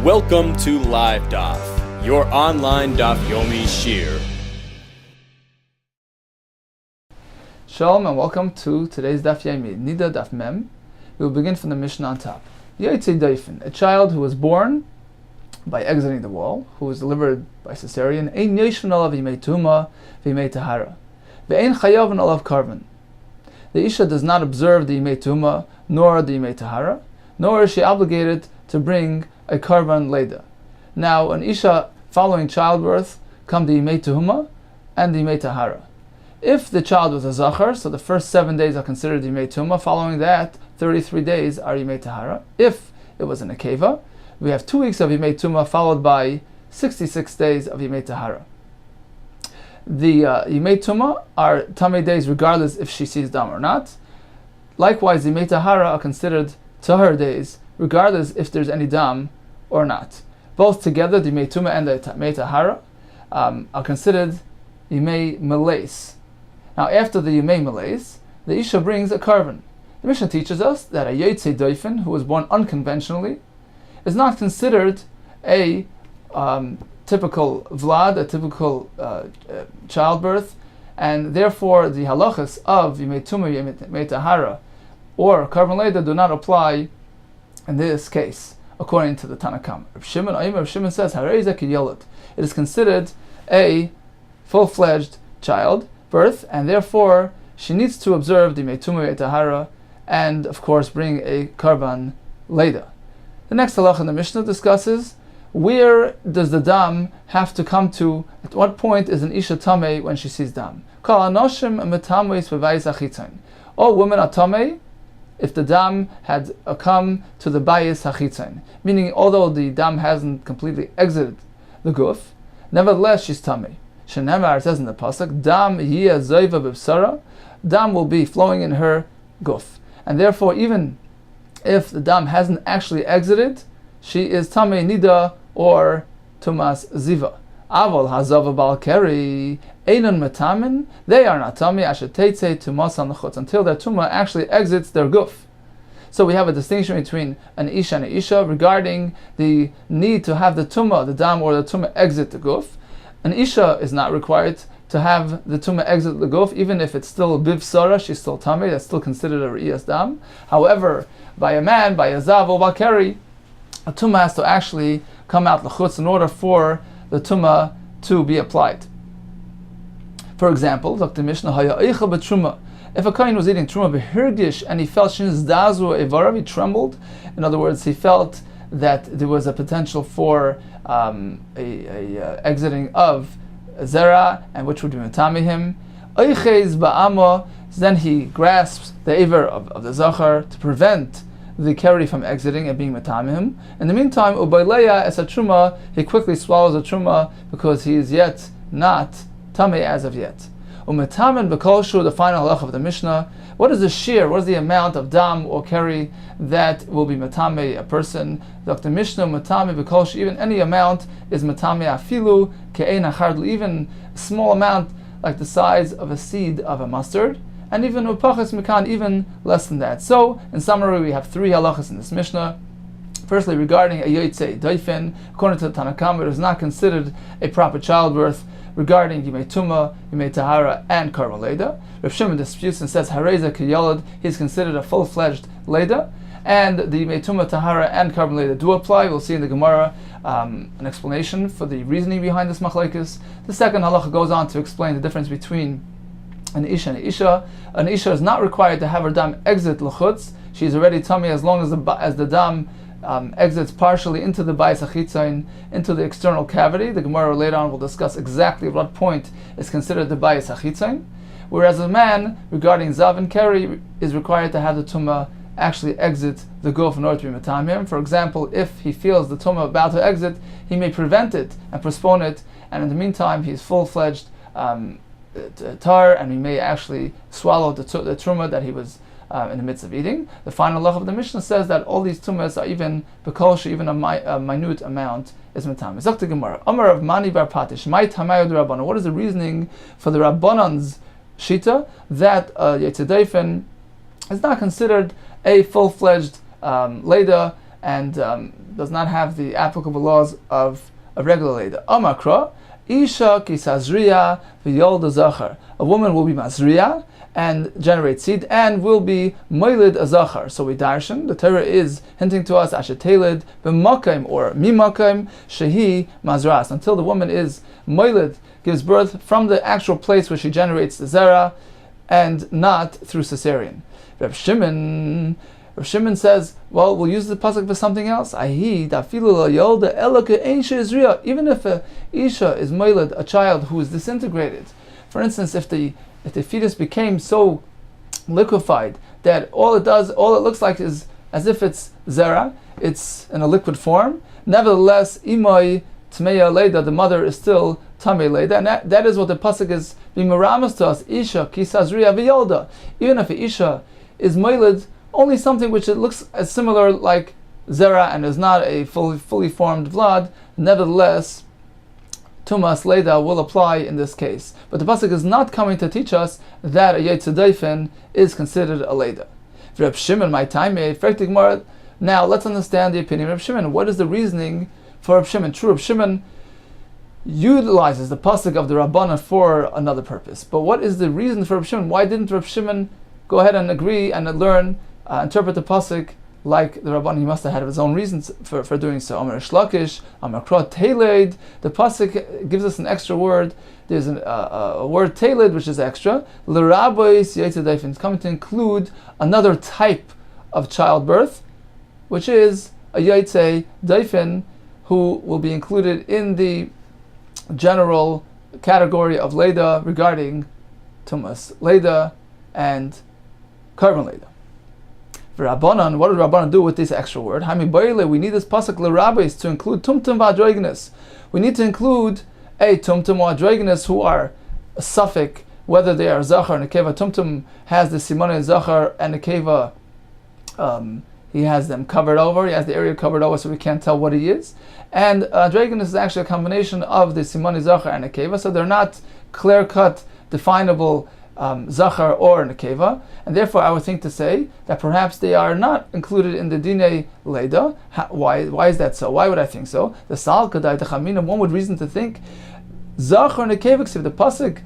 Welcome to Live Daf, your online Daf Yomi shir. Shalom and welcome to today's Daf Yomi, Niddah Daf Mem. We will begin from the Mishnah on top. Yotzei Doifin, a child who was born by exiting the wall, who was delivered by cesarean, ein yoshvin olav yimei tuhuma v'yimei tahara, ve'ein chayavin olav karban. The Isha does not observe the yimei tuhuma nor the yimei tahara, nor is she obligated to bring a karban leda. Now, an Isha following childbirth come the yimei tuhuma and the yimei tahara. If the child was a zachar, so the first 7 days are considered yimei tuhuma. Following that, 33 days are yimei tahara. If it was an akeva, we have 2 weeks of yimei tuhuma followed by 66 days of yimei tahara. The yimei tuhuma are tamei days regardless if she sees dam or not. Likewise, yimei tahara are considered tahar days regardless if there's any dam or not. Both together, the yimei tuhuma and the yimei tahara are considered yimei meleis. Now, after the yimei meleis, the Isha brings a karban. The Mishnah teaches us that a yotzei doifin, who was born unconventionally, is not considered a typical vlad, a typical childbirth, and therefore the halachas of yimei tuhuma, yimei tahara, or karban leda do not apply in this case, according to the Tanakam. Rav Shimon says, Harei ki yolad. It is considered a full-fledged child birth, and therefore she needs to observe the yimei tuhuma, yimei tahara, and of course bring a karban leda. The next halach in the Mishnah discusses where does the dam have to come to, at what point is an isha tamei when she sees dam. Kol anoshim metameis b'bayis hachitzon. All women are tamei if the dam had come to the bayis hachitzon, meaning although the dam hasn't completely exited the guf, nevertheless she's tamei. Shenemar says in the pasuk, dam yiyah zoiva b'bsara, dam will be flowing in her guf. And therefore, even if the dam hasn't actually exited, she is tamei niddah or tumas ziva. Aval hazava bal keri einon metamin, they are not tamei asher teitzei tumas al nechutz, until their tumah actually exits their guf. So we have a distinction between an isha and an isha regarding the need to have the tumah, the dam or the tumah exit the guf. An isha is not required to have the tumah exit the guf, even if it's still bivsara, she's still tamei, that's still considered a re'iyas dam. However, by a man, by a zav or bakeri, a tumah has to actually come out l'chutz in order for the tumah to be applied. For example, Dr. Mishnah, if a kohen was eating truma b'hirgish and he felt shins dazu evarav, he trembled. In other words, he felt that there was a potential for exiting of zera, and which would be matami him. Oichez ba'ama, then he grasps the aver of the zachar to prevent the keri from exiting and being matami him. In the meantime, ubayleya es a truma, he quickly swallows a truma because he is yet not tamei as of yet. Umetamen b'kolshu, the final halach of the Mishnah. What is the shear? What is the amount of dam or keri that will be matame a person? Dr. Mishnah, matame b'kolshu, even any amount is matame afilu ke'ein achardl, even a small amount like the size of a seed of a mustard, and even upachas mikan, even less than that. So, in summary, we have 3 halachas in this Mishnah. Firstly, regarding a yotzei doifin, according to the Tanakam, it is not considered a proper childbirth. Regarding yimei tuhuma, yimei tahara, and karban leda, Rav Shimon disputes and says harei ki yolad, he is considered a full-fledged leda, and the yimei tuhuma, tahara, and karban leda do apply. We'll see in the Gemara an explanation for the reasoning behind this machlekes. The second halacha goes on to explain the difference between an isha and an isha. An isha is not required to have her dam exit l'chutz. She is already tamei as long as the dam exits partially into the bayis hachitzon, into the external cavity. The Gemara later on will discuss exactly at what point is considered the bayis hachitzon. Whereas a man, regarding zav and keri, is required to have the tumah actually exit the guf in order to be matamim. For example, if he feels the tumah about to exit, he may prevent it and postpone it, and in the meantime he is full-fledged tar, and he may actually swallow the truma that he was in the midst of eating. The final halach of the Mishnah says that all these tumas are even bekosha, even a minute amount is matam. Zakta Gemara, Amar of Mani bar Patish, my tamayod Rabbanan. What is the reasoning for the Rabbanan's shita that Yotzei Doifin is not considered a full-fledged leda and does not have the applicable laws of a regular Leda. Amakra, Isha kisazriya v'yolda zachar. A woman will be mazriya and generate seed, and will be moilid a zachar. So we darshan, the Torah is hinting to us ashetelid b'makaim or mimakaim shehi mazras, until the woman is moilid, gives birth from the actual place where she generates the zera, and not through cesarean. Reb Shimon says, well, we'll use the pasuk for something else. Even if a isha is moiled, a child who is disintegrated. For instance, if the fetus became so liquefied that all it looks like is as if it's zera, it's in a liquid form. Nevertheless, imay tmeya leda, the mother is still tamei leda, and that is what the pasuk is being meramas to us. Isha kisazriya v'yolda. Even if a isha is moiled, only something which it looks as similar like zera and is not a fully formed vlad, nevertheless, tumas leda will apply in this case. But the pasuk is not coming to teach us that a yetzidayfin is considered a leda. Reb Shimon, my time, now let's understand the opinion of Reb Shimon. What is the reasoning for Reb Shimon? True, Reb Shimon utilizes the pasuk of the Rabbanah for another purpose. But what is the reason for Reb Shimon? Why didn't Reb Shimon go ahead and agree and learn, interpret the pasuk like the Rabban? He must have had his own reasons for doing so. Amar Shlakish, Amar Krot Teled. The pasuk gives us an extra word. There's a word Teled which is extra. L'Rabbeis Yetzidayfin. It's coming to include another type of childbirth, which is a Yetzei Dayfin, who will be included in the general category of Leda regarding Tumas Leda and Karban Leda. For Rabbanan, what did Rabbanan do with this extra word? We need this pasuk l'rabbis to include tumtum v'adroignus. We need to include a tumtum or adroignus who are a suffix, whether they are zachar and nekeva. Tumtum has the simonei zachar and nekeva. He has them covered over. He has the area covered over, so we can't tell what he is. And adroignus is actually a combination of the simonei zachar and nekeva, so they're not clear-cut, definable zachar or nekeva, and therefore I would think to say that perhaps they are not included in the dinei leda. Why is that so? Why would I think so? The sal kadai techamina, one would reason to think zachar nekeva, the pasuk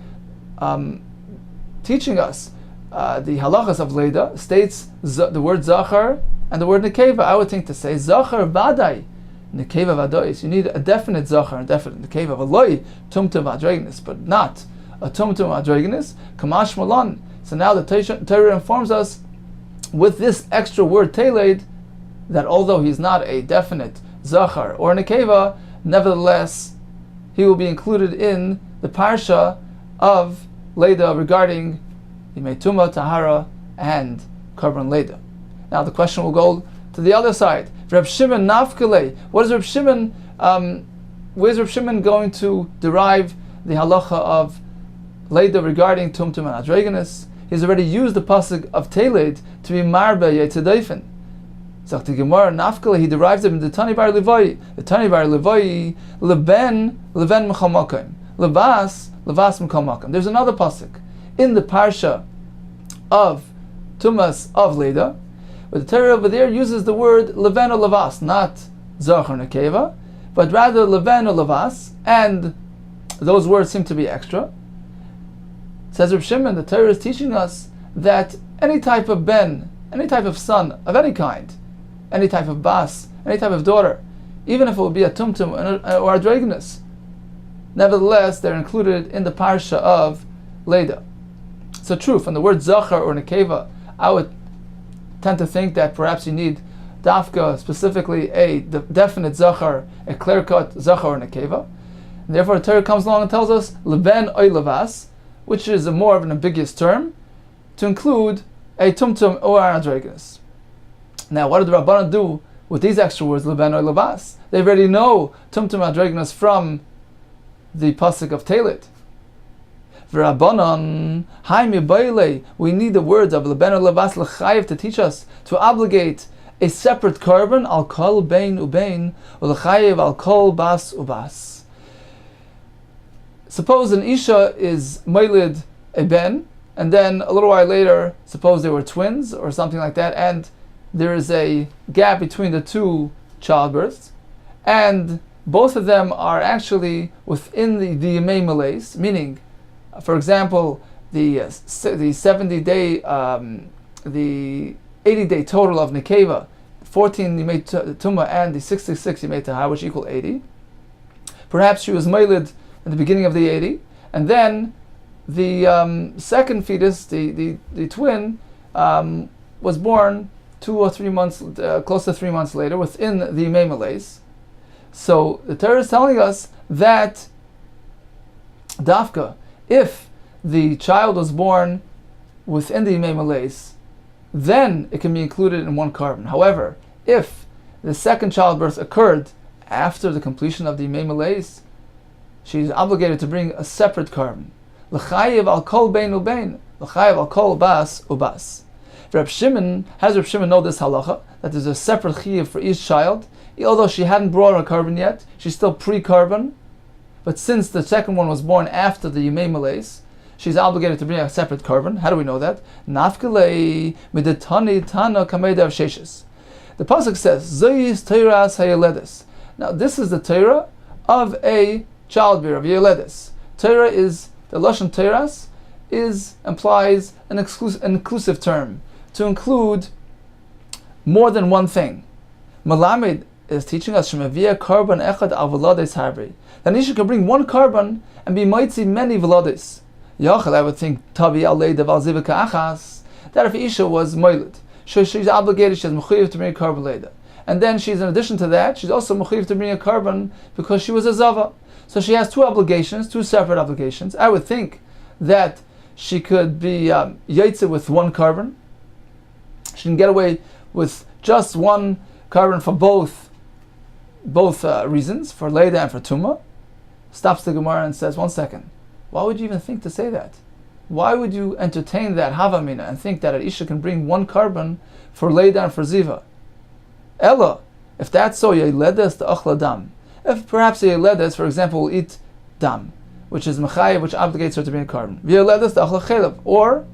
teaching us the halachas of leda states the word zachar and the word nekeva. I would think to say zachar vadai, nekeva vadois. You need a definite zachar and definite nekeva, v'loi tumtum v'adregnis, but not a tumtum adreginus, kamash malan. So now the Torah informs us with this extra word teled that although he's not a definite zachar or nekeva, nevertheless he will be included in the parsha of Leda regarding the Metuma, Tahara, and Karban Leda. Now the question will go to the other side. Reb Shimon nafkele. What is Reb Shimon? Where's Reb Shimon going to derive the halacha of Leda regarding tumtum and adreginus? He's already used the pasuk of teled to be marbe yetzedayfen. So the Gemara nafkele, he derives it in the Tani Bar Levai. The Tani Bar Levai leben mechamakim, levas mechamakim. There's another pasuk in the parsha of Tumas of Leda, but the Torah over there uses the word leven or levas, not zachar nekeva, but rather leven or levas, and those words seem to be extra. Says Reb Shimon, the Torah is teaching us that any type of ben, any type of son of any kind, any type of bas, any type of daughter, even if it would be a tumtum or a dragoness, nevertheless they're included in the parsha of Leda. So true, from the word zachar or nekeva, I would tend to think that perhaps you need dafka, specifically a definite zachar, a clear-cut zachar or nekeva. And therefore the Torah comes along and tells us leben oy levas, which is a more of an ambiguous term, to include a tumtum or an adreginus. Now, what did the Rabbanan do with these extra words, leben or levas? They already know tumtum adreginus from the pasuk of Teled. V'Rabbanan, we need the words of leben or levas l'chayev to teach us to obligate a separate korban al kol bein ubein, or l'chayev al kol bas ubas. Suppose an Isha is moilid a ben, and then a little while later, suppose they were twins or something like that, and there is a gap between the two childbirths, and both of them are actually within the Yemei Malays, meaning, for example, the 70-day, the 80-day total of Nekeva, 14 Yemei Tumah, and the 66 Yemei Tahara, which equal 80. Perhaps she was Mailid in the beginning of the 80, and then the second fetus, the twin, was born 2 or 3 months, close to 3 months later, within the Yemei Malays. So the Torah is telling us that Dafka, if the child was born within the Yemei Malays, then it can be included in one carbon. However, if the second childbirth occurred after the completion of the Yemei Malays, she's obligated to bring a separate carbon. L'chayiv al kol bein ubein, l'chayiv al kol bas ubas. Reb Shimon, how does Reb Shimon know this halacha, that there's a separate chiyuv for each child? Although she hadn't brought her carbon yet, she's still pre-carbon, but since the second one was born after the Yemei Malays, she's obligated to bring a separate carbon. How do we know that? Nafkalei midetani tana kamedav sheshes. The pasuk says, Zoyis teiras hayeledes. Now this is the Torah of a childbearer, of Yeledes. Torah is, the Lashon Teiras implies an inclusive term, to include more than one thing. Malamed is teaching us Shemavia carbon echad al velades harbi. That Isha can bring one carbon and be mighty many velades. Yachal, I would think, tavi al leidav al zivika achas, that if Isha was moiled, she's obligated, she has mechuyev to bring a carbon leida. And then she's, in addition to that, she's also mechuyev to bring a carbon because she was a zava. So she has two obligations, two separate obligations. I would think that she could be yaitze with one carbon. She can get away with just one carbon for both reasons, for Leida and for Tumah. Stops the Gemara and says, 1 second, why would you even think to say that? Why would you entertain that Havamina and think that an Isha can bring one carbon for Leida and for Ziva? Ella, if that's so, Yeledes the Achla Dam. If perhaps a Yeledes, for example, will eat Dam, which is Mechayev, which obligates her to bring a carbon. Yeledes the Achla Chelev. Or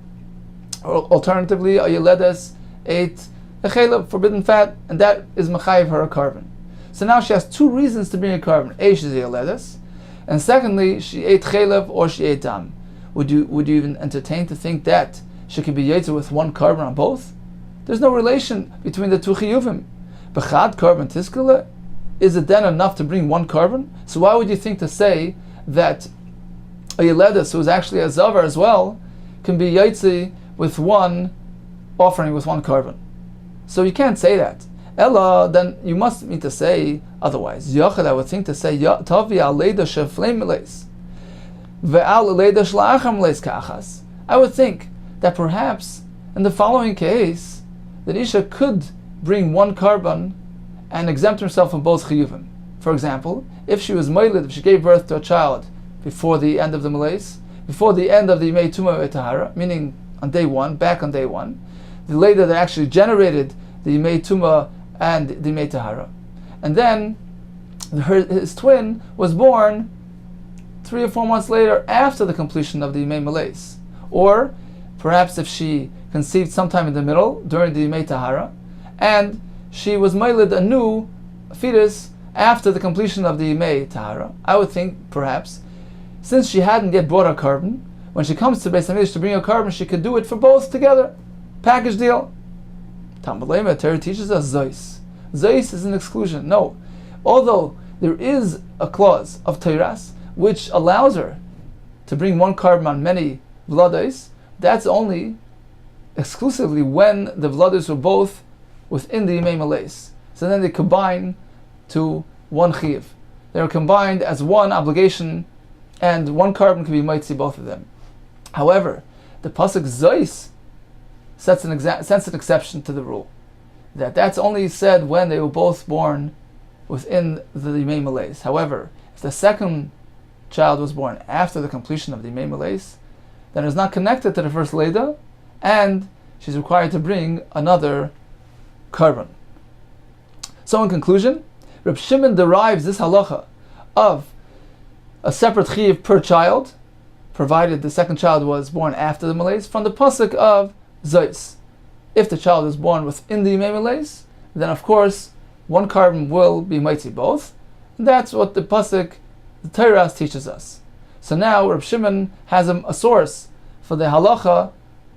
alternatively, a Yeledes ate a Chelev, forbidden fat, and that is Mechayev her a carbon. So now she has two reasons to bring a carbon. A, she's a Yeledes, and secondly, she ate Chelev or she ate Dam. Would you even entertain to think that she could be Yetzer with one carbon on both? There's no relation between the two Chiyuvim. Bechad carbon Tiskele, is it then enough to bring one carbon? So why would you think to say that a Yeledes, who is actually a Zavar as well, can be Yetzer with one offering, with one carbon? So you can't say that. Ella, then you must mean to say otherwise. Yochel, I would think to say, Tavi al leida shefleim miles, ve'al leida shla'acham miles ka'achas. I would think that perhaps in the following case, that Isha could bring one carbon and exempt herself from both chiyuvim. For example, if she was moiled, if she gave birth to a child before the end of the malays, before the end of the Yemei Tumah Tahara, meaning on day one, back on day one, the lady that actually generated the Yemei Tumah and the Yemei Tahara. And then his twin was born 3 or 4 months later after the completion of the Yemei Malays. Or perhaps if she conceived sometime in the middle during the Yemei Tahara, and she was mailed a new fetus after the completion of the Yemei Tahara, I would think perhaps, since she hadn't yet brought a carbon, when she comes to Beis HaMikdash to bring a carbon, she could do it for both together. Package deal. Talmud Lema, Torah teaches us Zois. Zois is an exclusion. No. Although there is a clause of Teiras which allows her to bring one carbon on many vlados, that's only exclusively when the vlados were both within the Yemei Malays. So then they combine to one chiyuv. They're combined as one obligation, and one carbon can be mitzi both of them. However, the pasuk Zois sets an exception to the rule. That's only said when they were both born within the Yemei Malays. However, if the second child was born after the completion of the Yemei Malays, then it's not connected to the first Leida, and she's required to bring another carbon. So in conclusion, Reb Shimon derives this halacha of a separate chiyuv per child, provided the second child was born after the Malays, from the pasuk of Zois. If the child is born within the Yimei Meleis, then of course one carbon will be Maitzi both. And that's what the Pasuk, the Torah teaches us. So now Reb Shimon has a source for the halacha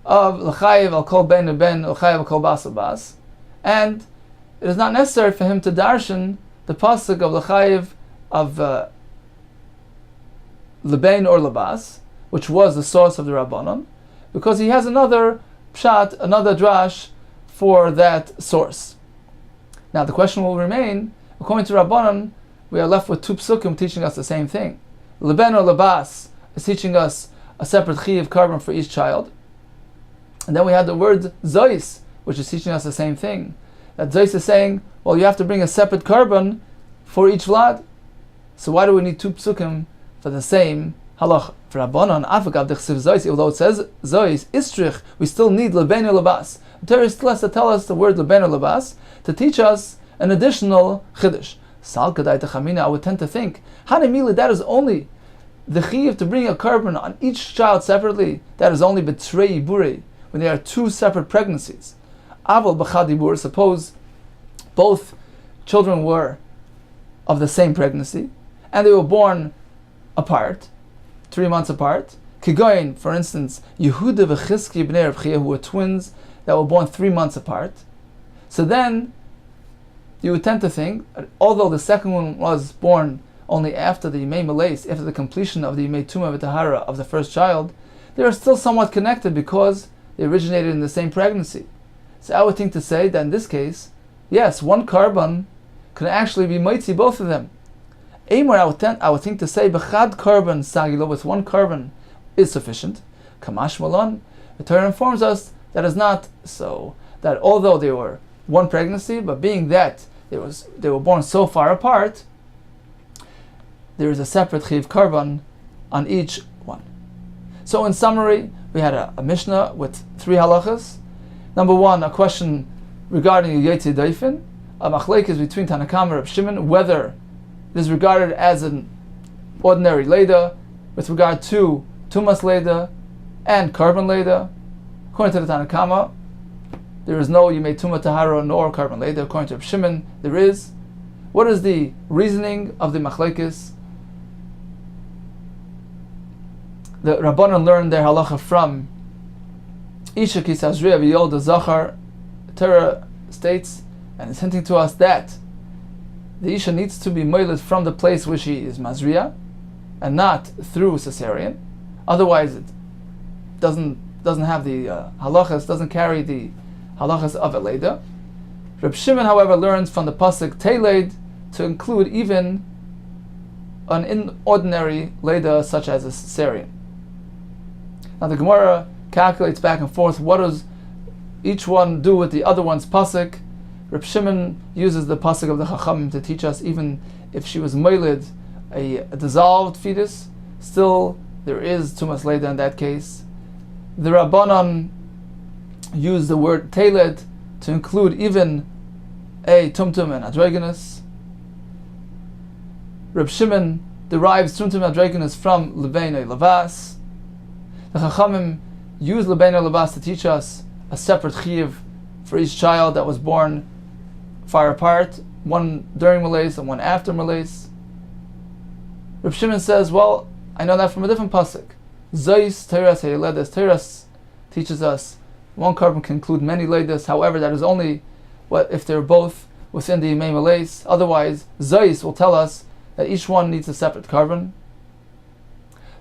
of l'chayiv al kol ben uben l'chayiv al kol bas bas, and it is not necessary for him to darshan the pasuk of l'chayiv of leben or labas, which was the source of the Rabbanon, because he has another pshat, another drash for that source. Now the question will remain, according to Rabbanon, we are left with two psukim teaching us the same thing. Leben or labas is teaching us a separate chiv carbon for each child. And then we have the word zois, which is teaching us the same thing. That zois is saying, well, you have to bring a separate carbon for each vlad. So why do we need two psukim for the same halacha? For Rabbanon, afagav dechsiv zois, although it says zois, istrich, we still need leben or labas. The Torah still has to tell us the word leben or labas to teach us an additional chiddush. Sal kadai techamina, I would tend to think, hanimili, that is only the chiyuv to bring a carbon on each child separately. That is only betrei iburi, when there are two separate pregnancies. Aval b'chad ibur, suppose both children were of the same pregnancy, and they were born apart, 3 months apart. Kigoyin, for instance, Yehuda v'Chizki b'nei Reb Chia, who were twins that were born 3 months apart. So then, you would tend to think, although the second one was born only after the Yimei Meleis, after the completion of the Yimei Tumah v'Tahara of the first child, they are still somewhat connected because they originated in the same pregnancy. So I would think to say that in this case, yes, one carbon could actually be mitzi both of them. Amor, I would think to say b'chad carbon sagilo, with one carbon is sufficient. Kamash malon, the Torah informs us that is not so. That although they were one pregnancy, but being that they were born so far apart, there is a separate chiv carbon on each one. So in summary, we had a Mishnah with 3 halachas. Number 1, a question regarding a Yetzi Daifin, a machlekes between Tanakam and Reb Shimon, whether it is regarded as an ordinary leda with regard to Tumas leda and carbon leda. According to the Tanakama, there is no Yimei Tumah Tahara nor carbon leda. According to Reb Shimon, there is. What is the reasoning of the machlekes? The Rabbanon learned their halacha from Isha ki sazriya v'yolda zachar. Torah states and is hinting to us that the Isha needs to be moiled from the place where she is mazriya and not through cesarean. Otherwise, it doesn't have the halachas, doesn't carry the halachas of a leda. Reb Shimon, however, learns from the pasuk teiled to include even an inordinary leda such as a cesarean. Now the Gemara calculates back and forth what does each one do with the other one's pasuk. Reb Shimon uses the pasuk of the Chachamim to teach us even if she was moiled, a dissolved fetus, still there is tumas leda in that case. The Rabbanon use the word teiled to include even a tumtum and androgynous. Reb Shimon derives tumtum and androgynous from lebein lavas. The Chachamim use lebein lavas to teach us a separate chiyuv for each child that was born far apart, one during Malays and one after Malays. Reb Shimon says, well, I know that from a different pasuk. Zois Teras Heiledes. Teras teaches us one carbon can include many ledas. However, that is only what if they're both within the Yimei Malays. Otherwise, Zois will tell us that each one needs a separate carbon.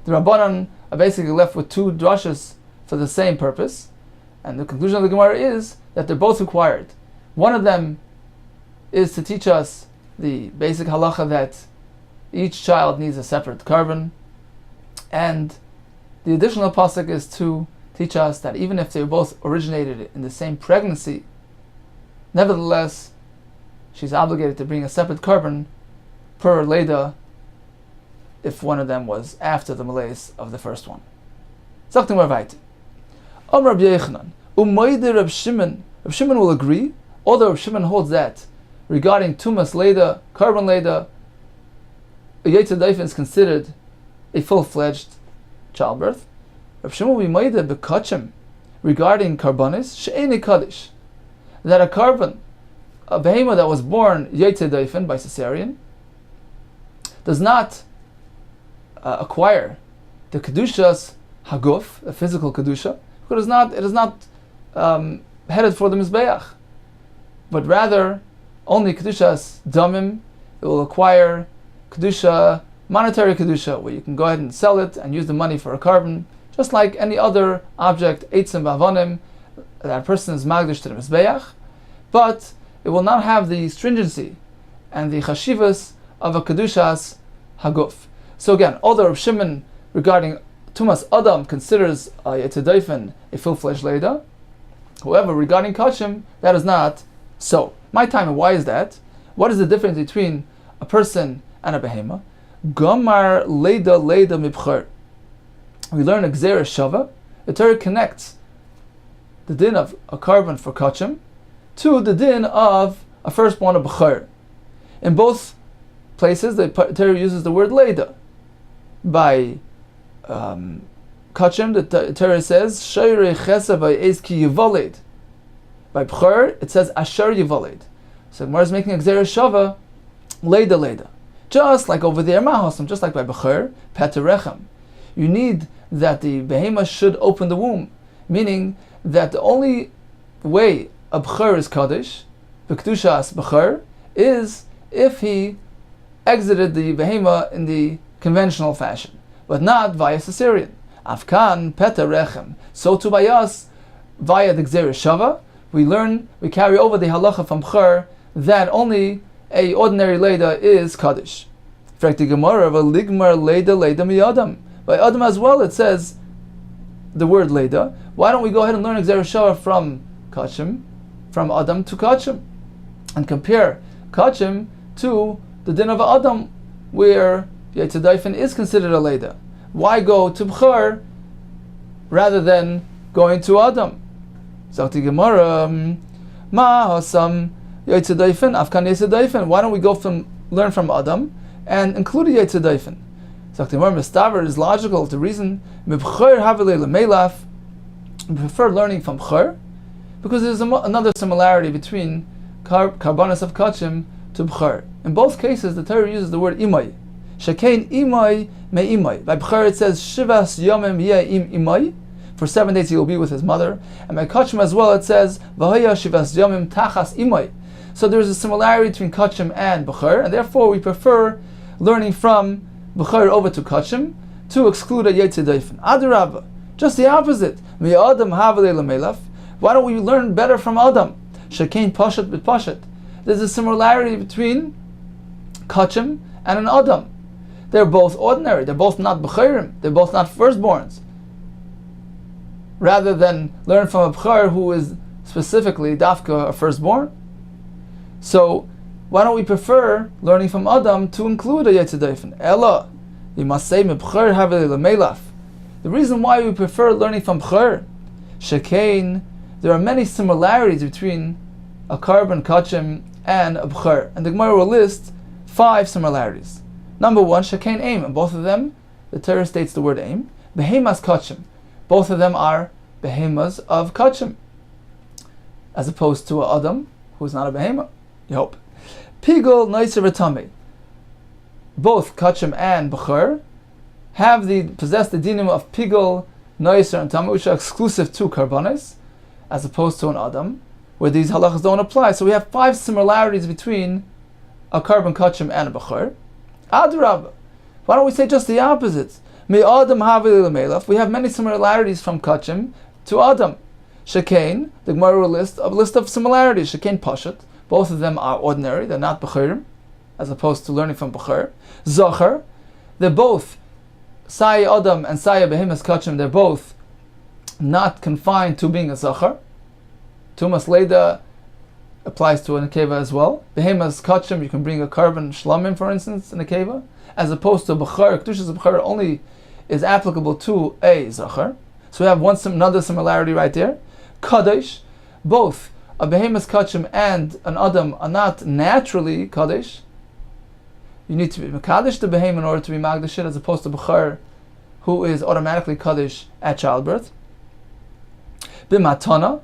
The Rabbanan are basically left with 2 drashas for the same purpose, and the conclusion of the Gemara is that they're both required. One of them is to teach us the basic halacha that each child needs a separate carbon, and the additional pasuk is to teach us that even if they both originated in the same pregnancy, nevertheless, she's obligated to bring a separate carbon per leda if one of them was after the malaise of the first one. Sagt mir weiter. Rabbi Yochanan, Reb Shimon. Reb Shimon will agree, although Reb Shimon holds that regarding tumas leda, carbon leda, a Yetzer Daifin is considered a full-fledged childbirth. Reb Shimon will be moide bekachim regarding karbanis she'eni kaddish, that a carbon, a behemoth that was born Yetze Daifen by cesarean, does not acquire the kedushas haguf, the physical kedusha, because it is not headed for the mizbeach, but rather only kedushas damim. It will acquire kedusha, monetary kedusha, where you can go ahead and sell it and use the money for a carbon, just like any other object, eitzim bavonim, that a person is magdish to the mizbeach, but it will not have the stringency and the chashivas of a kedushas haguf. So again, although Rav Shimon regarding Tumas Adam considers Yetze Daifen a full-fledged Leida, however, regarding Kachim, that is not so. My time, why is that? What is the difference between a person and a behema? Gomar Leida Mibchar. We learn a Gzera Shava. The Torah connects the din of a carbon for Kachim to the din of a firstborn of Bechar. In both places, the Torah uses the word Leida. By Kachim, the Torah says, Shayrei Chesa v'ez ki yivaled. By Bechar, it says, Asher yivaled. So Gemara is making a Gzera Shava, Leida. Just like over there, Mahosam, just like by Bechar, Paterechem. You need that the behemoth should open the womb, meaning that the only way a Bechar is Kaddish, B'Kedushas Bechar, is if he exited the behemoth in the conventional fashion, but not via cesarean. Afkan Peta Rechem. So too by us, via the Gzera Shava, we carry over the halacha from Bechar that only a ordinary Leida is Kaddish. Frekti Gemara, Ligmar Leida miyadam. By Adam as well, it says the word Leida. Why don't we go ahead and learn Gzera Shava from Kachim, from Adam to Kachim, and compare Kachim to the din of Adam, where Yetze Daifen is considered a Leida. Why go to Bechar rather than going to Adam? Zakti Gemara, Ma Hasam Yetze Daifen, Afkan Yetze Daifen. Why don't we learn from Adam and include Yetze Daifen? Zakti Gemara, Mistaver is logical to reason. Mibchar Havilei Lemelaf. We prefer learning from Bechar because there's another similarity between Karbanis of Kachim to Bechar. In both cases, the Torah uses the word Imai. Shekain Imai me Imai. By Bechar it says Shivas Yomim Im Imai. For 7 days he will be with his mother. And by Kachim as well it says Vahaya Shivas Yomim Tachas Imai. So there is a similarity between Kachim and Bechar, and therefore we prefer learning from Bechar over to Kachim to exclude a Yetze Daifen. Adarabba, just the opposite. Mi Adam Havilei Lemelaf. Why don't we learn better from Adam? Shekain Pashat bit Pashat. There's a similarity between Kachim and an Adam. They're both ordinary. They're both not Becharim. They're both not firstborns. Rather than learn from a Bechar who is specifically Dafka, a firstborn. So why don't we prefer learning from Adam to include a Yetze Daifen? Ella, you must say Mebchar Havilei Lemelaf. The reason why we prefer learning from Bechar, Shekain, there are many similarities between a carbon Kachim and a Bechar, and the Gemara will list 5 similarities. Number 1, Shekain Aim, and both of them, the Torah states the word Aim. Behemas Kachim, both of them are behemas of Kachim, as opposed to a Adam, who is not a behema. You hope. Pigol Noiser V'Tamei, both Kachim and Bechar possess the dinim of Pigol, Noiser, and Tamei, which are exclusive to Karbanis, as opposed to an Adam, where these halachas don't apply. So we have 5 similarities between a carbon Kachim and a Bechar. Adrab, why don't we say just the opposite? Mi Adam Havilei Lemelaf. We have many similarities from Kachim to Adam. Shekain, the Gemara will list a list of similarities. Shekain Pashat, both of them are ordinary, they're not Becharim, as opposed to learning from Bechar. Zachar, they're both Saya Adam and Saya Behemas Kachim, they're both not confined to being a Zachar. Tumas Leida applies to a Nekeva as well. Behemas Kachim, you can bring a carbon Shlamim, for instance, in a Nekeva, as opposed to Bechar. Kedushas Bechar only is applicable to a Zachar. So we have another similarity right there. Kadesh, both a Behemas Kachim and an Adam are not naturally Kadesh. You need to be Mekadesh the Behem in order to be Magdash, as opposed to Bechar, who is automatically Kadesh at childbirth. Bimatana,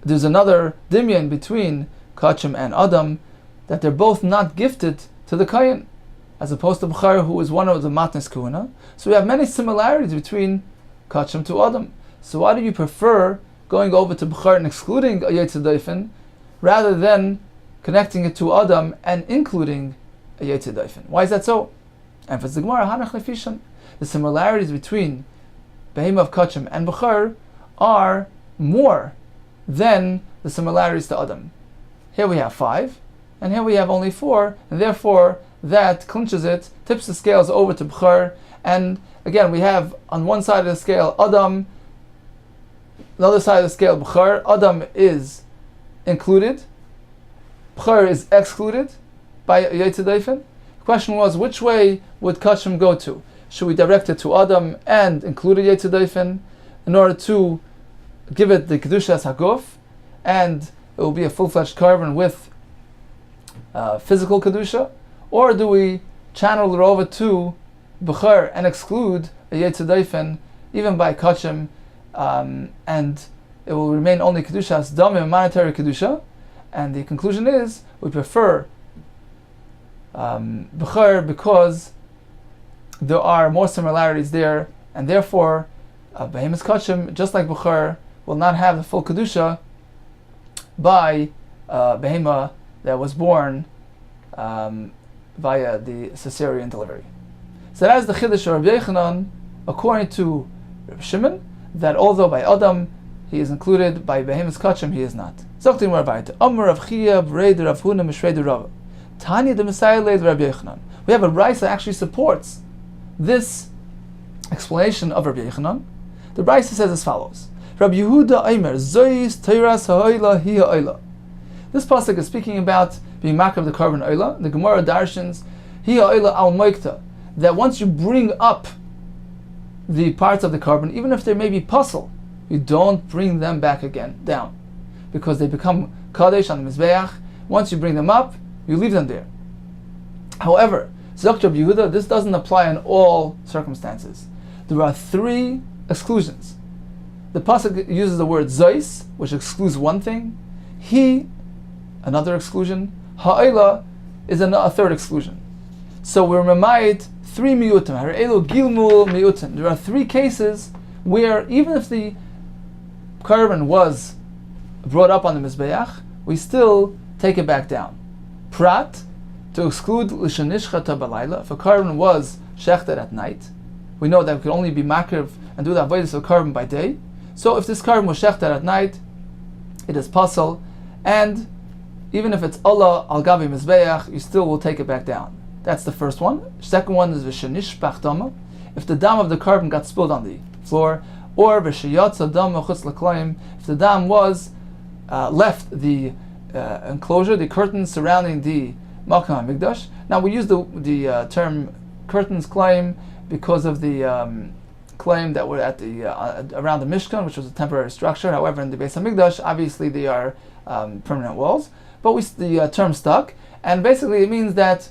there's another dimyan between Kachim and Adam, that they're both not gifted to the Kayin, as opposed to B'char, who is one of the Matnas Kuhuna. So we have many similarities between Kachim to Adam. So why do you prefer going over to B'char and excluding a Yetzer Daifen, rather than connecting it to Adam and including a Yetzer Daifen? Why is that so? And for the Gemara, Hanach Lefishan, the similarities between Behema of Kachim and B'char are more than the similarities to Adam. Here we have 5, and here we have only 4, and therefore that clinches it, tips the scales over to B'char, and again we have on one side of the scale Adam, the other side of the scale B'char. Adam is included, B'char is excluded by Yetzer Daifen. The question was, which way would Kachim go to? Should we direct it to Adam and include a Yetzer Daifen in order to give it the Kedusha as Haguf, and it will be a full-fledged carbon with physical Kedusha? Or do we channel it over to B'char and exclude a Yetzer Daifen, even by Kachim, and it will remain only Kedusha as Damim, monetary Kedusha? And the conclusion is, we prefer B'char because there are more similarities there, and therefore Behemoth Kachim, just like B'char, will not have the full Kedusha by Behema that was born via the cesarean delivery. So that is the Chiddush of Rabbi Yochanan, according to Rabbi Shimon, that although by Adam he is included, by Behemoth Kachim he is not. Zoktim Rabbayit, Amr Rav Chia, B'rei Rav Huna, Mishrei Rav. Tanya the Messiah leid Rabbi Yochanan. We have a Brisa that actually supports this explanation of Rabbi Yochanan. The Brisa says as follows: Rabbi Yehuda Aimer, Zois Teiras Ha'oila Hi Ha'oila. This pasuk is speaking about being makar of the carbon oila. The Gemara darshans Hi Ha'oila al Moikta, that once you bring up the parts of the carbon, even if there may be puzzle, you don't bring them back again down, because they become kadesh on the mizbeach. Once you bring them up, you leave them there. However, Zok Rabbi Yehuda, this doesn't apply in all circumstances. There are 3 exclusions. The pasuk uses the word zois, which excludes one thing. He, another exclusion. Ha'ila is a 3rd exclusion. So we're memayit 3 miyutim. Har'elu gilmul miyutim. There are 3 cases where even if the carbon was brought up on the mizbeach, we still take it back down. Prat, to exclude l'shanishchata balayla. If a carbon was shechted at night, we know that we could only be makriv and do the avodas of carbon by day. So if this carbon was shechted at night, it is pasal, and even if it's Allah al gavi mizbeach, you still will take it back down. That's the first one. Second one is v'shenishpach dama. If the dam of the carbon got spilled on the floor, or v'sheyatza dama chutz l'klayim, if the dam was left the enclosure, the curtains surrounding the Malkam HaMikdash. Now we use the term curtains claim because of the claim that were at the around the Mishkan, which was a temporary structure. However, in the Beis HaMikdash, obviously they are permanent walls. But the term stuck, and basically it means that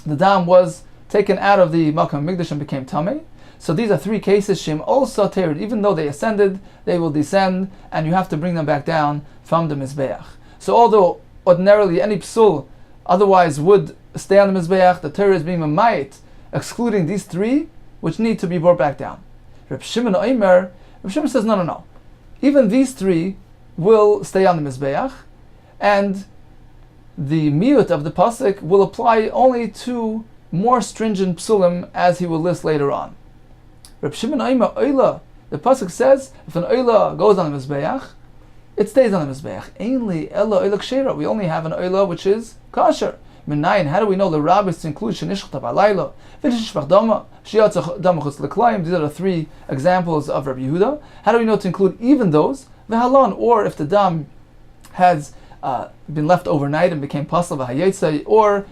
the dam was taken out of the Malkam HaMikdash and became tamei. So these are 3 cases. Shem also tered, even though they ascended, they will descend, and you have to bring them back down from the mizbeach. So although ordinarily any psul otherwise would stay on the mizbeach, the Torah is being mamayit, excluding these 3, which need to be brought back down. Reb Shimon Oimer, Reb Shimon says no. Even these 3 will stay on the mizbeach, and the miut of the pasuk will apply only to more stringent psulim, as he will list later on. Reb Shimon Oimer Oila, the pasuk says if an oila goes on the mizbeach, it stays on the mizbeach. Ainly ella oila kshera. We only have an oila which is kosher. Minayin, how do we know the rabbis to include shenishchata balayla, v'nishpach dama, sheyatza dama chutz l'klayim? These are the 3 examples of Rabbi Yehuda. How do we know to include even those? V'halon, or if the dam has been left overnight and became pasal v'hayetzai, or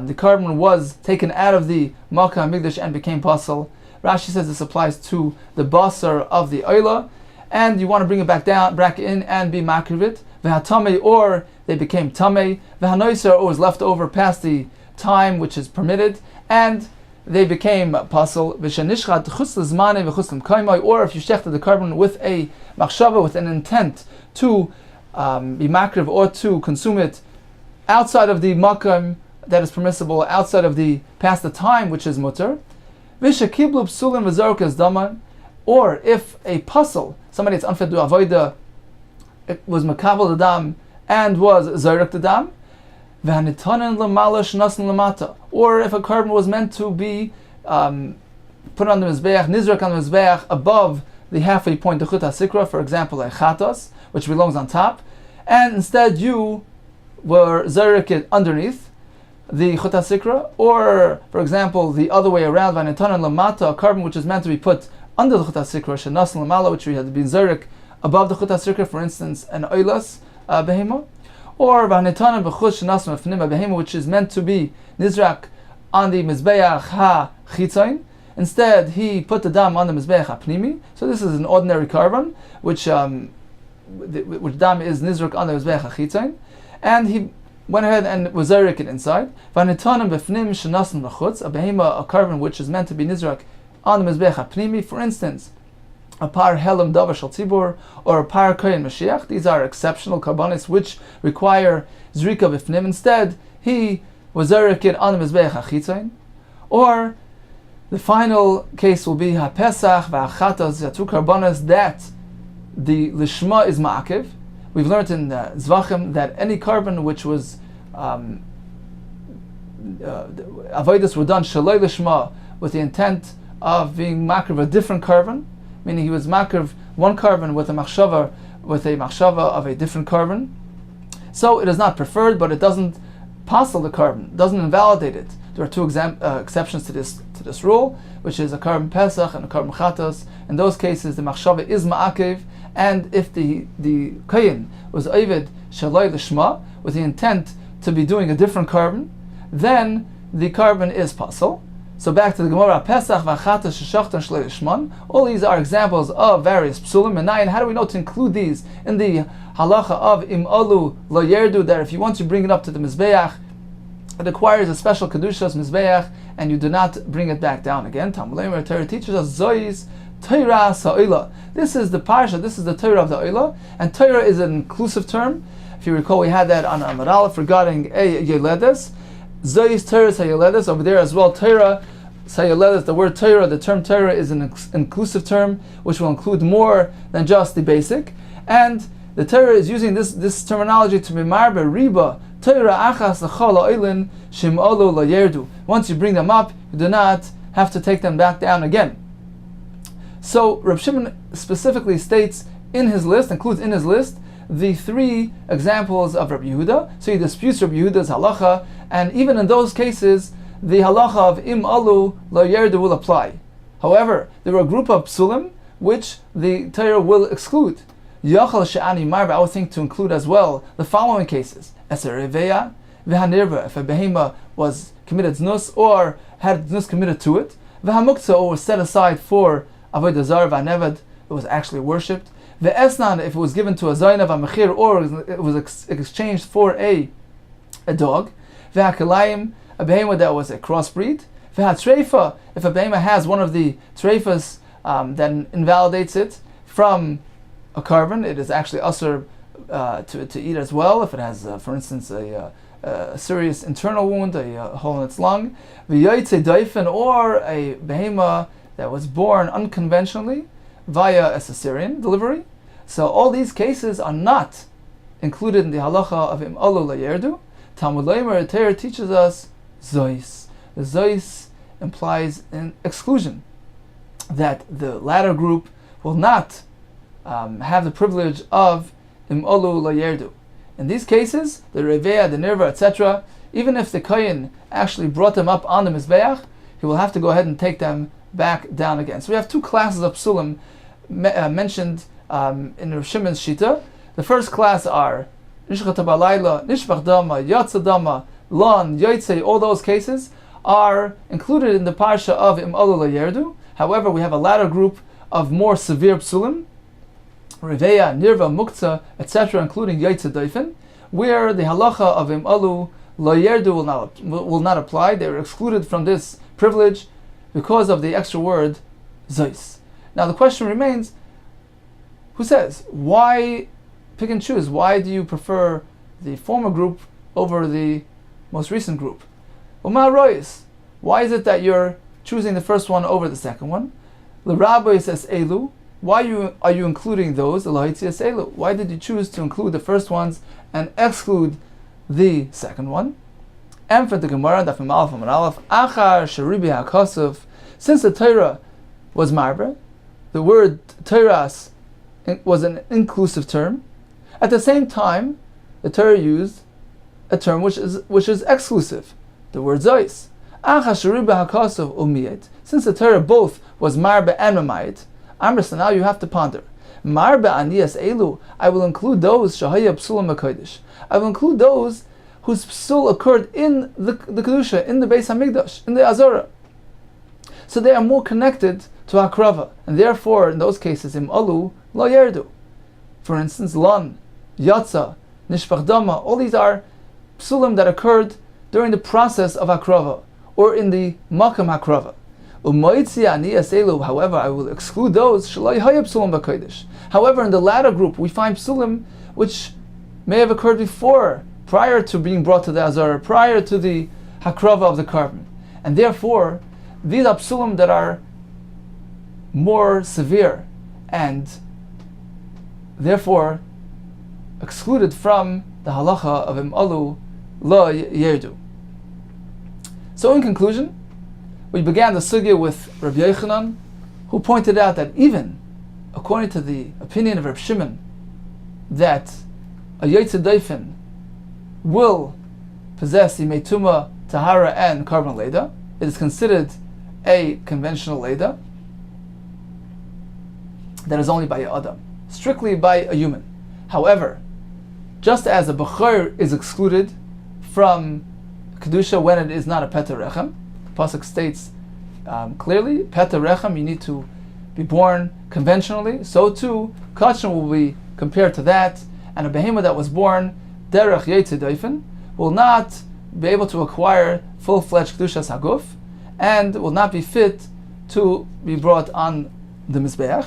the carbon was taken out of the Malkah HaMikdash and became pasal. Rashi says this applies to the basar of the oila, and you want to bring it back down, back in, and be makrivit. V'hatamei, or they became tamei. V'hanoiser, or was left over past the time which is permitted. And they became pasul. Or if you shechted the carbon with a machshava, with an intent to be makriv or to consume it outside of the makam that is permissible, outside of the past the time which is mutter. Or if a pasul, somebody that's unfit to avoida, it was makabel the dam and was zarek the dam. Or if a carbon was meant to be put on the mizbeach, nizrak on the mizbeach above the halfway point, the chut hasikra, for example, a chatos, which belongs on top, and instead you were zarek it underneath the chut hasikra, or for example, the other way around, vanitanan lamata, a carbon which is meant to be put under the chut hasikra, shenas lamala, which we had been zarek above the chut hasikra, for instance, an oilas behema. Or v'hanetanan b'chus shenas mefnim behema, which is meant to be nizrak on the mizbeach ha-chitzain. Instead, he put the dam on the mizbeach ha-pnimi. So this is an ordinary carbon, which dam is nizrak on the mizbeach ha-chitzain, and he went ahead and was zarik it inside. V'hanetanan b'fnim shenas b'chutz, a behema, a carbon which is meant to be nizrak on the mizbeach ha-pnimi. For instance, a par helam davar shal tzibur, or a par kohen mashiach. These are exceptional karbanis which require zrika b'fnim. Instead, he was zarek on the mizbeach hachitzain. Or the final case will be ha-pesach v'achatas, the two karbanis that the lishma is ma'akiv. We've learned in Zvachim that any carbon which was avodas were done shaloi lishma, with the intent of being ma'akiv a different carbon, meaning he was makriv one carbon with a machshava of a different carbon. So it is not preferred, but it doesn't passel the carbon, doesn't invalidate it. There are two exceptions to this rule, which is a carbon pesach and a carbon chatos. In those cases, the machshava is ma'akev, and if the kohen was oived shaloi lishma, with the intent to be doing a different carbon, then the carbon is passel. So back to the Gemara, Pesach v'achatas sheshachtan shlei lishman. All these are examples of various psulim. And how do we know to include these in the halacha of im olu lo yerdu, that if you want to bring it up to the mizbeach, it requires a special kedushas mizbeach, and you do not bring it back down again. Talmud Leimer Torah teaches us zois Torah sa'oila. This is the parsha, this is the Torah of the oila, and Torah is an inclusive term. If you recall, we had that on Amar Aleph regarding a yeledes. Zois Torah sayeledes, over there as well, Torah sayeledes, the word Torah, the term Torah is an inclusive term which will include more than just the basic. And the Torah is using this terminology to be marbe riba, Torah achas l'chol ha'oilin shim olu lo yerdu. Once you bring them up, you do not have to take them back down again. So Reb Shimon specifically states in his list, includes in his list, the three examples of Rabbi Yehuda. So he disputes Rabbi Yehuda's halacha, and even in those cases, the halacha of im alu lo yerdu will apply. However, there are a group of psulim which the Torah will exclude. Yachal she'ani marba, I would think to include as well the following cases: eser reveya v'hanirva, if a behema was committed znus or had znus committed to it; v'hamuktzah, or was set aside for avodah zarah v'anevad, it was actually worshipped; v'esnan, if it was given to a zainav v'mechir, or it was exchanged for a dog; v'hakalayim, a behema that was a crossbreed; v'hatreifa, if a behema has one of the treifas that invalidates it from a carbon, it is actually usher to eat as well, if it has, for instance, a serious internal wound, a hole in its lung; v'yoytze daifen, or a behema that was born unconventionally via a cesarean delivery. So all these cases are not included in the halacha of im alu la yerdu. Talmud Leimer Torah teaches us zois. The zois implies an exclusion, that the latter group will not have the privilege of im olu la yerdu. In these cases, the reveya, the nirva, etc., even if the kohen actually brought them up on the mizbeach, he will have to go ahead and take them back down again. So we have two classes of psulim mentioned in Rav Shimon's shita. The first class are nishchat balayla, nishbach dama, yatsa dama, lan, yoytze. All those cases are included in the parsha of im olu la yerdu. However, we have a latter group of more severe psulim, reveya, nirva, muktzah, etc., including yaitze daifen, where the halacha of im alu lo yerdu will not apply. They are excluded from this privilege because of the extra word zois. Now the question remains, who says? Why pick and choose? Why do you prefer the former group over the most recent group? Uma rois. Why is it that you're choosing the first one over the second one? L'rabbi says elu. Why are you including those? L'haitzias elu. Why did you choose to include the first ones and exclude the second one? And for the Gemara, Daf Yomi Aleph Amud Aleph, Achar sheribi hakosuf. Since the Torah was marber, the word Torahs was an inclusive term. At the same time, the Torah used a term which is exclusive, the word zois. Achar sheribi hakosuf umiyet. Since the Torah both was marber and mamayit, so now you have to ponder. Marbe aniyas elu. I will include those shahaya psulam hakodesh. I will include those whose psul occurred in the kedusha, in the Beis Hamikdash, in the Azorah. So they are more connected to hakrava, and therefore, in those cases, im alu lo yerdu. For instance, lon, yatza, nishpach dama. All these are psulim that occurred during the process of hakrava, or in the makam hakrava. However, I will exclude those. However, in the latter group, we find psulim which may have occurred before, prior to being brought to the Azara, prior to the hakrava of the carbon. And therefore, these are psulim that are more severe and therefore excluded from the halacha of imalu la yerdu. So in conclusion, we began the sugya with Rabbi Yochanan, who pointed out that even according to the opinion of Reb Shimon, that a Yotze Dofen will possess Yimei Tumah, Tahara, and Carbon Leda, it is considered a conventional Leda that is only by a Adam, strictly by a human. However, just as a Bechor is excluded from Kedusha when it is not a Peter Rechem, the Pasuk states clearly, Peter Rechem, you need to be born conventionally, so too, Kachim will be compared to that, and a behemoth that was born Derech Yotze Dofen will not be able to acquire full-fledged Kedushas Haguf, and will not be fit to be brought on the Mizbeach.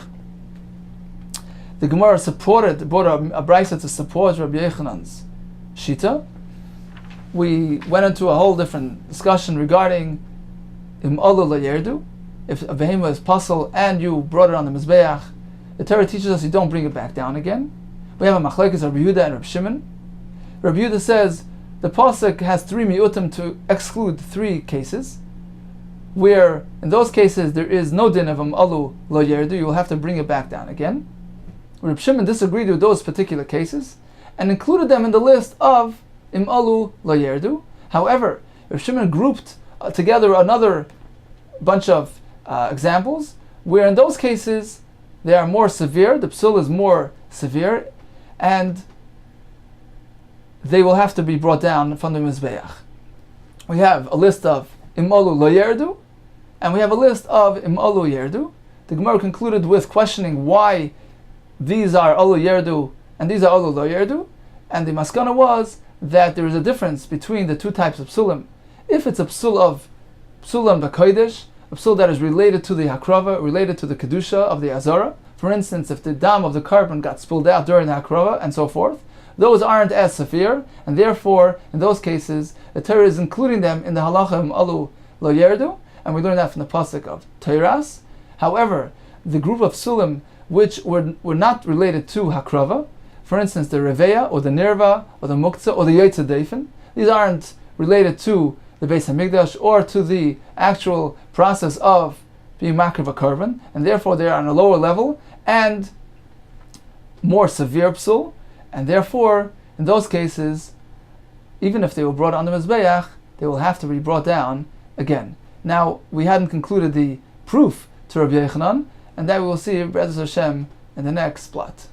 The Gemara brought a brisa to support Rabbi Yochanan's Shita. We went into a whole different discussion regarding Im Alu La Yerdu. If a behemoth is puzzle and you brought it on the Mizbeach, the Torah teaches us you don't bring it back down again. We have a machlekes Rabbi Yehuda and Rabbi Shimon. Rabbi Yehuda says the pasuk has three miutim to exclude three cases, where in those cases there is no din of alu lo yerdu, you will have to bring it back down again. Rabbi Shimon disagreed with those particular cases and included them in the list of im alu lo yerdu. However, Rabbi Shimon grouped together another bunch of examples where in those cases they are more severe, the psul is more severe, and they will have to be brought down from the Mizbeach. We have a list of im alu lo yerdu, and we have a list of im alu yerdu. The Gemara concluded with questioning why these are alu yerdu and these are alu lo yerdu, and the maskana was that there is a difference between the two types of psulim. If it's a psul of psulam b'kodesh, a psul that is related to the hakrava, related to the kedusha of the azara, for instance, if the dam of the carbon got spilled out during the hakrava and so forth, those aren't as severe, and therefore, in those cases, the Torah is including them in the halacha alu lo yerdu, and we learn that from the pasuk of Teiras. However, the group of psulim which were not related to hakrava, for instance, the reveya or the nirva or the muktzah or the yotze dofen, these aren't related to the Beis Hamikdash or to the actual process of being makriv a carbon, and therefore they are on a lower level and more severe psul, and therefore in those cases, even if they were brought on the Mizbeach, they will have to be brought down again. Now, we hadn't concluded the proof to Rabbi Yochanan, and that we will see B'ezras Hashem in the next plot.